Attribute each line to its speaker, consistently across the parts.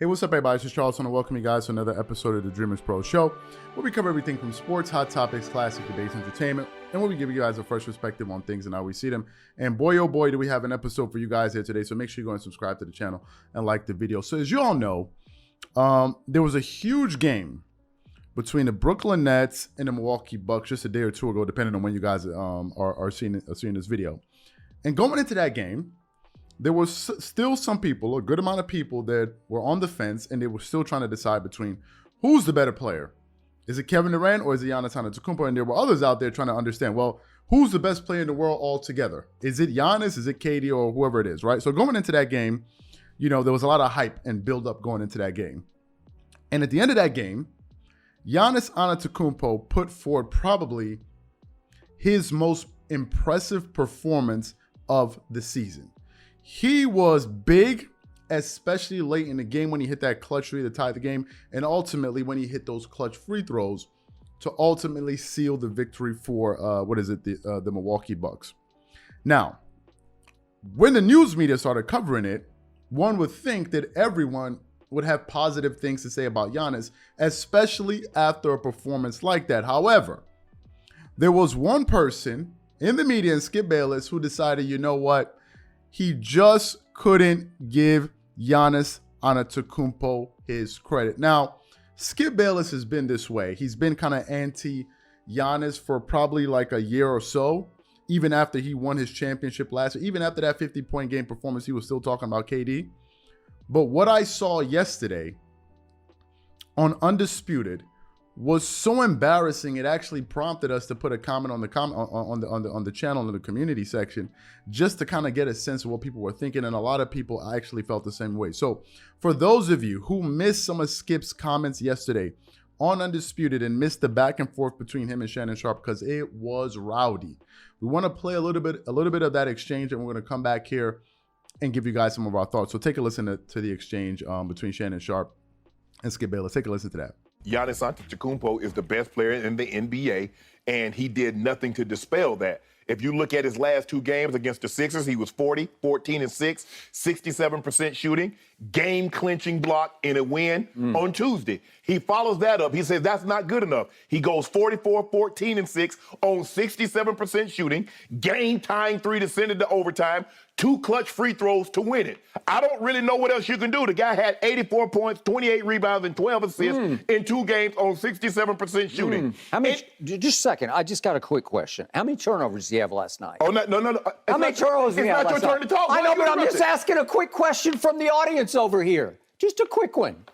Speaker 1: Hey, what's up, everybody? This is Charles, and welcome you guys to another episode of the Dreamerspro Show, where we cover everything from sports, hot topics, classic debates, entertainment, and where we give you guys a fresh perspective on things and how we see them. And boy, oh boy, do we have an episode for you guys here today, so make sure you go and subscribe to the channel and like the video. So as you all know, there was a huge game between the Brooklyn Nets and the Milwaukee Bucks just a day or two ago, depending on when you guys are seeing this video. And going into that game, there was still some people, a good amount of people that were on the fence, and they were still trying to decide between who's the better player. Is it Kevin Durant or is it Giannis Antetokounmpo? And there were others out there trying to understand, well, who's the best player in the world altogether? Is it Giannis? Is it KD or whoever it is, right? So going into that game, you know, there was a lot of hype and build up going into that game. And at the end of that game, Giannis Antetokounmpo put forward probably his most impressive performance of the season. He was big, especially late in the game when he hit that clutch three to tie the game, and ultimately when he hit those clutch free throws to ultimately seal the victory for, the Milwaukee Bucks. Now, when the news media started covering it, one would think that everyone would have positive things to say about Giannis, especially after a performance like that. However, there was one person in the media, and Skip Bayless, who decided, you know what? He just couldn't give Giannis Antetokounmpo his credit. Now, Skip Bayless has been this way. He's been kind of anti-Giannis for probably like a year or so, even after he won his championship last year. Even after that 50-point game performance, he was still talking about KD. But what I saw yesterday on Undisputed was so embarrassing. It actually prompted us to put a comment on the channel in the community section, just to kind of get a sense of what people were thinking, and a lot of people actually felt the same way. So for those of you who missed some of Skip's comments yesterday on Undisputed and missed the back and forth between him and Shannon Sharpe, because it was rowdy, we want to play a little bit of that exchange, and we're going to come back here and give you guys some of our thoughts. So take a listen to the exchange between Shannon Sharpe and Skip Bayless. Take a listen to that.
Speaker 2: Giannis Antetokounmpo is the best player in the NBA, and he did nothing to dispel that. If you look at his last two games against the Sixers, he was 40, 14 and 6, 67% shooting, game-clinching block in a win on Tuesday. He follows that up. He says that's not good enough. He goes 44, 14 and 6 on 67% shooting, game-tying three to send it to overtime, 2 clutch free throws to win it. I don't really know what else you can do. The guy had 84 points, 28 rebounds, and 12 assists in 2 games on 67% shooting.
Speaker 3: How many? Just a second. I just got a quick question. How many turnovers did you have last night?
Speaker 2: Oh, no.
Speaker 3: How many turnovers did you have last night?
Speaker 2: It's not your turn to talk.
Speaker 3: I know, but I'm just asking a quick question from the audience over here. Just a quick one.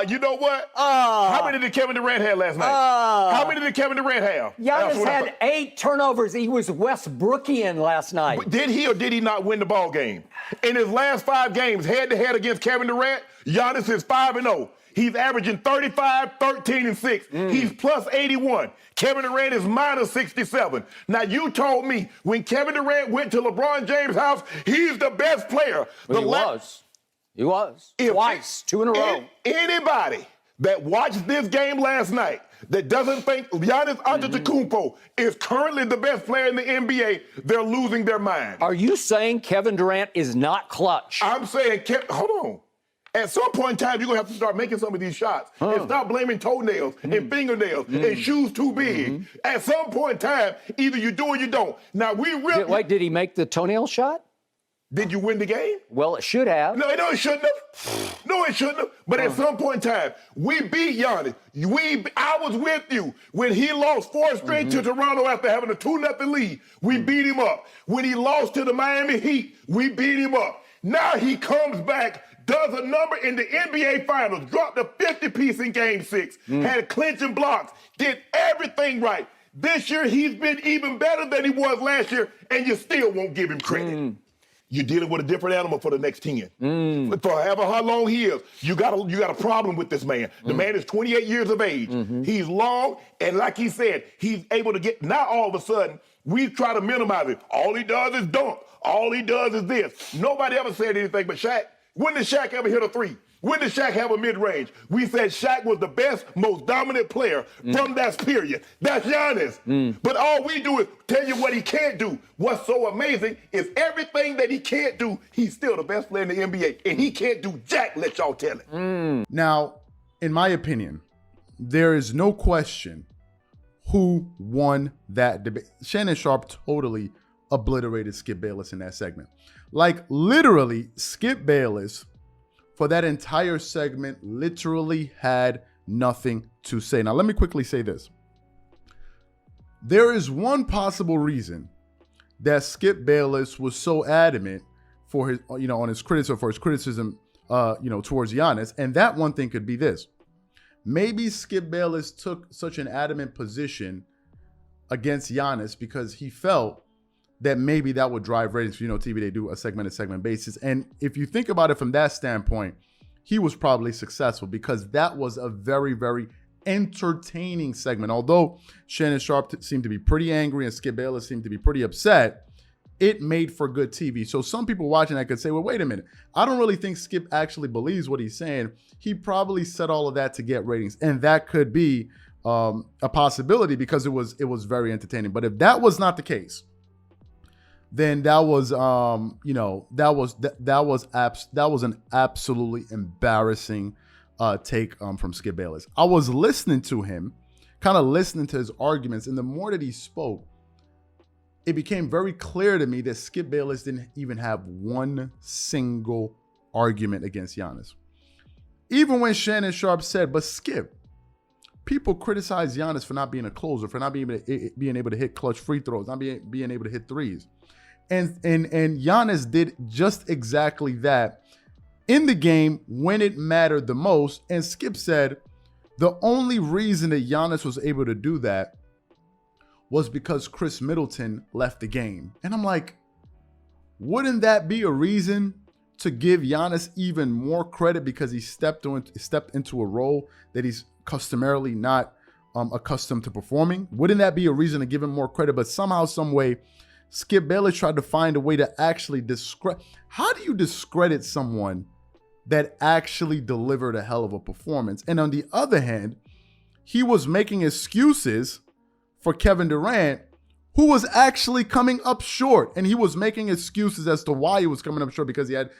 Speaker 2: You know what? How many did Kevin Durant have last night? How many did Kevin Durant have?
Speaker 3: Giannis had 8 turnovers. He was Westbrookian last night.
Speaker 2: But did he or did he not win the ball game? In his last 5 games, head-to-head against Kevin Durant, Giannis is 5-0. He's averaging 35, 13, and 6. He's plus 81. Kevin Durant is minus 67. Now, you told me when Kevin Durant went to LeBron James' house, he's the best player.
Speaker 3: Well, he was. Twice, 2 in a row.
Speaker 2: Anybody that watched this game last night that doesn't think Giannis Antetokounmpo is currently the best player in the NBA, they're losing their mind.
Speaker 3: Are you saying Kevin Durant is not clutch?
Speaker 2: I'm saying, hold on. At some point in time, you're going to have to start making some of these shots and stop blaming toenails and fingernails and shoes too big. At some point in time, either you do or you don't. Now,
Speaker 3: Wait, did he make the toenail shot?
Speaker 2: Did you win the game?
Speaker 3: Well, it should have.
Speaker 2: No, it shouldn't have. No, it shouldn't have. But at some point in time, we beat Giannis. I was with you when he lost 4 straight to Toronto after having a 2-0 lead. We beat him up. When he lost to the Miami Heat, we beat him up. Now he comes back, does a number in the NBA Finals, dropped a 50-piece in Game 6, had clinching blocks, did everything right. This year, he's been even better than he was last year, and you still won't give him credit. You're dealing with a different animal for the next 10. For however how long he is, you got a problem with this man. The man is 28 years of age. He's long, and like he said, he's able to get, now all of a sudden, we try to minimize it. All he does is dunk. All he does is this. Nobody ever said anything but Shaq. When did Shaq ever hit a 3? When did Shaq have a mid-range? We said Shaq was the best, most dominant player from that period. That's Giannis. But all we do is tell you what he can't do. What's so amazing is everything that he can't do, he's still the best player in the NBA. And he can't do jack, let y'all tell it.
Speaker 1: Now, in my opinion, there is no question who won that debate. Shannon Sharpe totally obliterated Skip Bayless in that segment. Like, literally, Skip Bayless, for that entire segment, literally had nothing to say. Now, let me quickly say this. There is one possible reason that Skip Bayless was so adamant for his, on his criticism, towards Giannis. And that one thing could be this. Maybe Skip Bayless took such an adamant position against Giannis because he felt that maybe that would drive ratings. TV, they do a segment basis. And if you think about it from that standpoint, he was probably successful because that was a very, very entertaining segment. Although Shannon Sharpe seemed to be pretty angry and Skip Bayless seemed to be pretty upset, it made for good TV. So some people watching that could say, well, wait a minute. I don't really think Skip actually believes what he's saying. He probably said all of that to get ratings. And that could be a possibility because it was very entertaining. But if that was not the case, then that was an absolutely embarrassing take from Skip Bayless. I was listening to him, kind of listening to his arguments, and the more that he spoke, it became very clear to me that Skip Bayless didn't even have one single argument against Giannis. Even when Shannon Sharpe said, but Skip, people criticize Giannis for not being a closer, for not being able to hit clutch free throws, not being able to hit threes. And Giannis did just exactly that in the game when it mattered the most. And Skip said the only reason that Giannis was able to do that was because Chris Middleton left the game. And I'm like, wouldn't that be a reason to give Giannis even more credit because he stepped into a role that he's customarily not accustomed to performing? Wouldn't that be a reason to give him more credit? But somehow, some way, Skip Bayless tried to find a way to actually discredit. How do you discredit someone that actually delivered a hell of a performance? And on the other hand, he was making excuses for Kevin Durant, who was actually coming up short. And he was making excuses as to why he was coming up short because he had,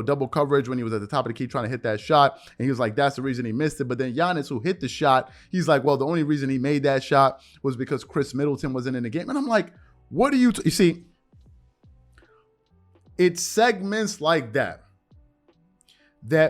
Speaker 1: double coverage when he was at the top of the key trying to hit that shot. And he was like, that's the reason he missed it. But then Giannis, who hit the shot, he's like, well, the only reason he made that shot was because Chris Middleton wasn't in the game. And I'm like, what do you see? It's segments like that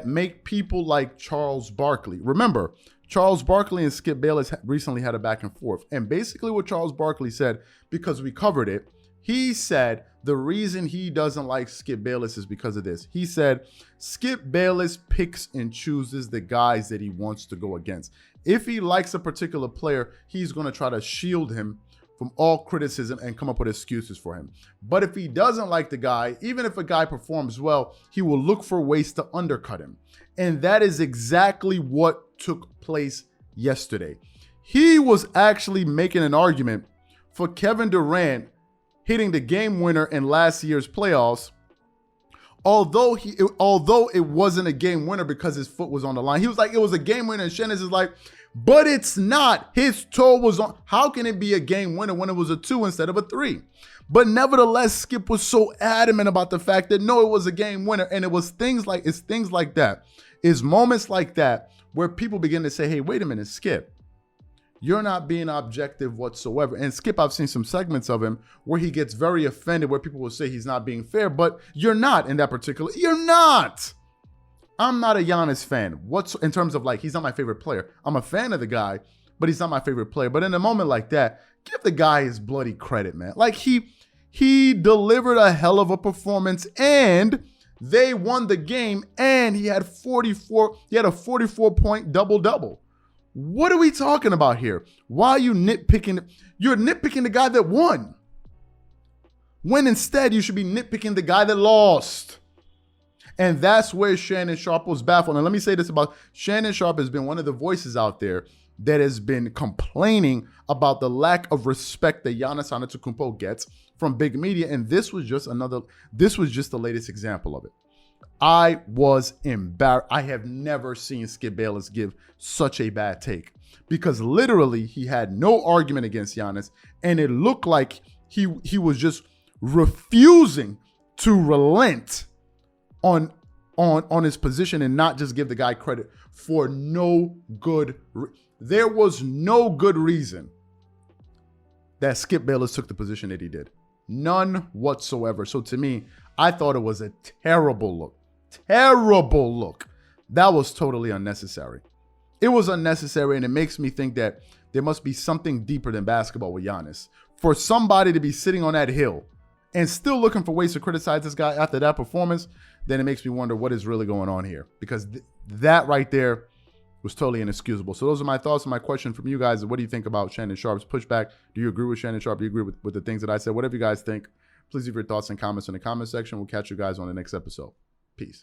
Speaker 1: make people like Charles Barkley. Remember, Charles Barkley and Skip Bayless recently had a back and forth. And basically what Charles Barkley said, because we covered it, he said the reason he doesn't like Skip Bayless is because of this. He said Skip Bayless picks and chooses the guys that he wants to go against. If he likes a particular player, he's going to try to shield him from all criticism and come up with excuses for him. But if he doesn't like the guy, even if a guy performs well, he will look for ways to undercut him. And that is exactly what took place yesterday. He was actually making an argument for Kevin Durant hitting the game winner in last year's playoffs, although it wasn't a game winner because his foot was on the line. He was like, it was a game winner, and Shannon is like, but it's not. His toe was on. How can it be a game winner when it was a 2 instead of a 3? But nevertheless, Skip was so adamant about the fact that no, it was a game winner. And it's things like that. It's moments like that where people begin to say, hey, wait a minute, Skip, you're not being objective whatsoever. And Skip, I've seen some segments of him where he gets very offended, where people will say he's not being fair, but you're not in that particular. You're not. I'm not a Giannis fan. In terms of he's not my favorite player. I'm a fan of the guy, but he's not my favorite player. But in a moment like that, give the guy his bloody credit, man. Like he delivered a hell of a performance, and they won the game, and he had a 44-point double-double. What are we talking about here? Why are you nitpicking? You're nitpicking the guy that won, when instead you should be nitpicking the guy that lost. And that's where Shannon Sharpe was baffled. And let me say this about Shannon Sharpe has been one of the voices out there that has been complaining about the lack of respect that Giannis Antetokounmpo gets from big media. And this was just the latest example of it. I was embarrassed. I have never seen Skip Bayless give such a bad take because literally he had no argument against Giannis, and it looked like he was just refusing to relent on his position and not just give the guy credit for no good. There was no good reason that Skip Bayless took the position that he did. None whatsoever. So to me, I thought it was a terrible look. Terrible look. That was totally unnecessary. It was unnecessary, and it makes me think that there must be something deeper than basketball with Giannis. For somebody to be sitting on that hill and still looking for ways to criticize this guy after that performance, then it makes me wonder what is really going on here. Because that right there was totally inexcusable. So those are my thoughts and my question from you guys. What do you think about Shannon Sharpe's pushback? Do you agree with Shannon Sharpe? Do you agree with the things that I said? Whatever you guys think, please leave your thoughts and comments in the comment section. We'll catch you guys on the next episode. Peace.